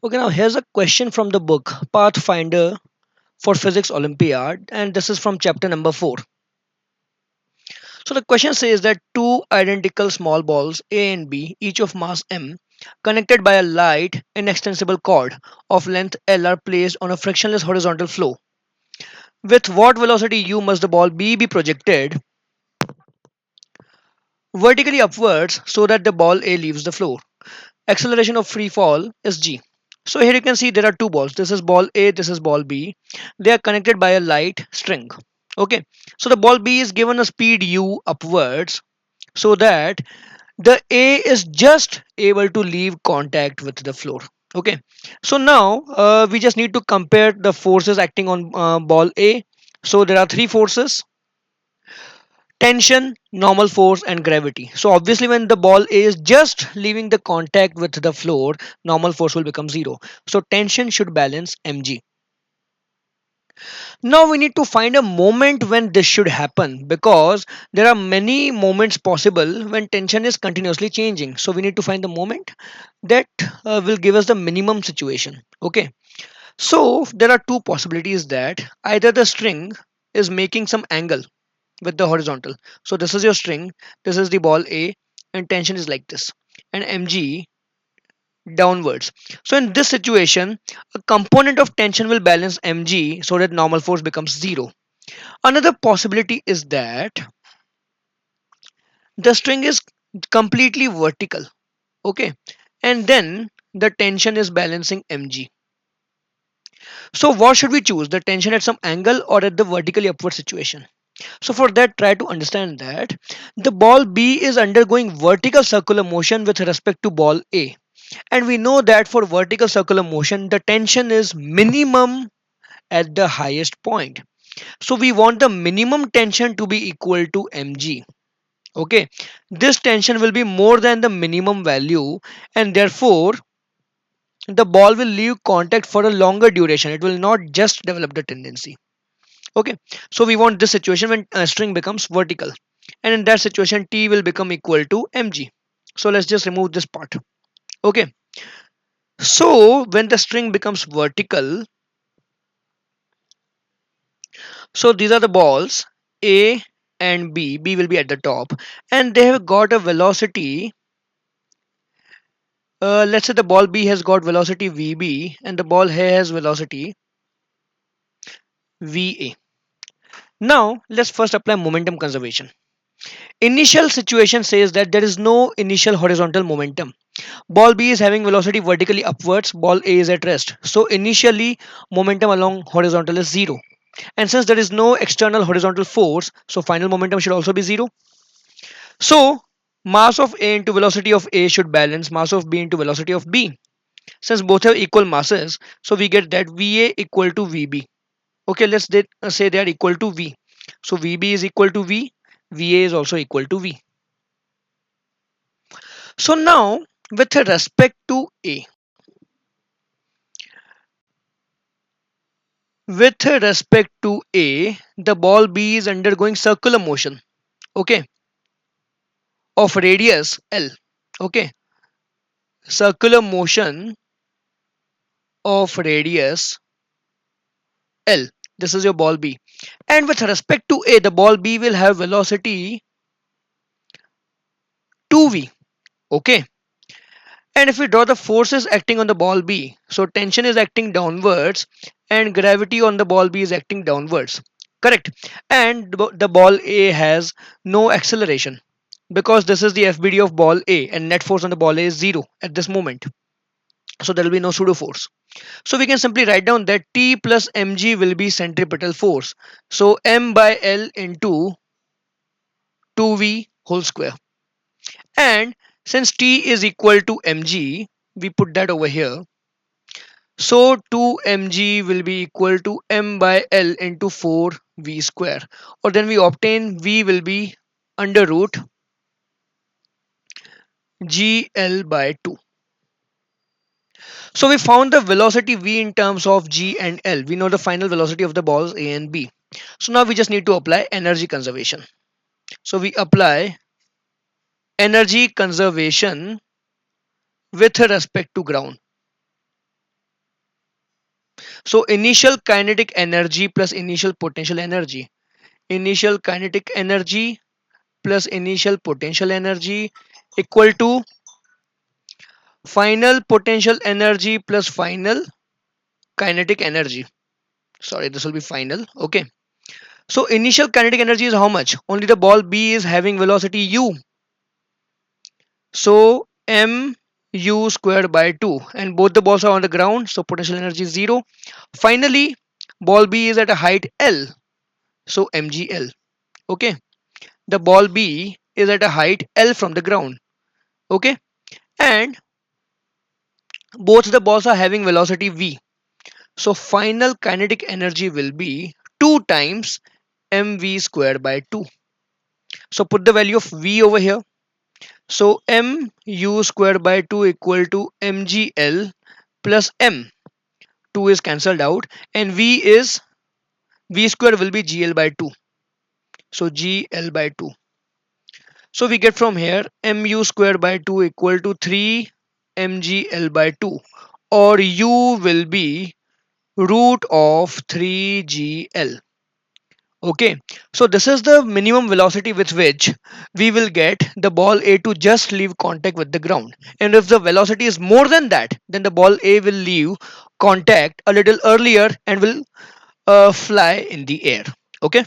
Okay, now here's a question from the book Pathfinder for Physics Olympiad, and this is from chapter number 4. So the question says that two identical small balls A and B, each of mass m, connected by a light inextensible cord of length L, are placed on a frictionless horizontal floor. With what velocity u must the ball B be projected vertically upwards so that the ball A leaves the floor? Acceleration of free fall is g. So here you can see there are two balls. This is ball A, this is ball B. They are connected by a light string. Okay, so the ball B is given a speed u upwards so that the A is just able to leave contact with the floor. Okay, so now we just need to compare the forces acting on ball A. So there are three forces: tension, normal force, and gravity. So obviously when the ball is just leaving the contact with the floor, normal force will become zero, so tension should balance mg. Now we need to find a moment when this should happen, because there are many moments possible when tension is continuously changing. So we need to find the moment that will give us the minimum situation. Okay, so there are two possibilities: that either the string is making some angle with the horizontal. So this is your string, this is the ball A, and tension is like this, and mg downwards. So in this situation, a component of tension will balance mg so that normal force becomes zero. Another possibility is that the string is completely vertical. Okay, and then the tension is balancing mg. So what should we choose, the tension at some angle or at the vertically upward situation? So for that, try to understand that the ball B is undergoing vertical circular motion with respect to ball A. And we know that for vertical circular motion, the tension is minimum at the highest point. So we want the minimum tension to be equal to mg. Okay, this tension will be more than the minimum value, and therefore the ball will leave contact for a longer duration. It will not just develop the tendency. Okay, so we want this situation when string becomes vertical, and in that situation t will become equal to mg. So let's just remove this part. Okay, so when the string becomes vertical, so these are the balls A and B will be at the top, and they have got a velocity. Let's say the ball B has got velocity vb and the ball A has velocity va. Now let's first apply momentum conservation. Initial situation says that there is no initial horizontal momentum. Ball B is having velocity vertically upwards, ball A is at rest. So initially momentum along horizontal is zero. And since there is no external horizontal force, so final momentum should also be zero. So mass of A into velocity of A should balance mass of B into velocity of B. Since both have equal masses, so we get that VA equal to VB. Okay, let's say they are equal to V. So VB is equal to V, VA is also equal to V. So now with respect to A, with respect to A, the ball B is undergoing circular motion, okay, of radius L. Okay, circular motion of radius L. This is your ball B. And with respect to A, the ball B will have velocity 2v. Okay. And if we draw the forces acting on the ball B, so tension is acting downwards and gravity on the ball B is acting downwards. Correct. And the ball A has no acceleration, because this is the FBD of ball A and net force on the ball A is zero at this moment. So there will be no pseudo force. So we can simply write down that T plus mg will be centripetal force. So m by L into 2v whole square. And since T is equal to mg, we put that over here. So 2 mg will be equal to m by L into 4v square. Or then we obtain v will be under root gl by 2. So we found the velocity v in terms of g and L. We know the final velocity of the balls A and B. So now we just need to apply energy conservation. So we apply energy conservation with respect to ground. So initial kinetic energy plus initial potential energy. Initial kinetic energy plus initial potential energy equal to final potential energy plus final kinetic energy. Sorry, this will be final. Okay. So initial kinetic energy is how much? Only the ball B is having velocity u. So m u squared by 2, and both the balls are on the ground, so potential energy is 0. Finally, ball B is at a height L, so mgl. Okay. The ball B is at a height L from the ground. Okay. And both the balls are having velocity v. So final kinetic energy will be 2 times mv squared by 2. So put the value of v over here. So mu squared by 2 equal to mgl plus m. 2 is cancelled out, and v squared will be gl by 2. So gl by 2. So we get from here mu squared by 2 equal to 3 mgl by 2, or u will be root of 3gl. Okay, so this is the minimum velocity with which we will get the ball A to just leave contact with the ground. And if the velocity is more than that, then the ball A will leave contact a little earlier and will fly in the air. Okay.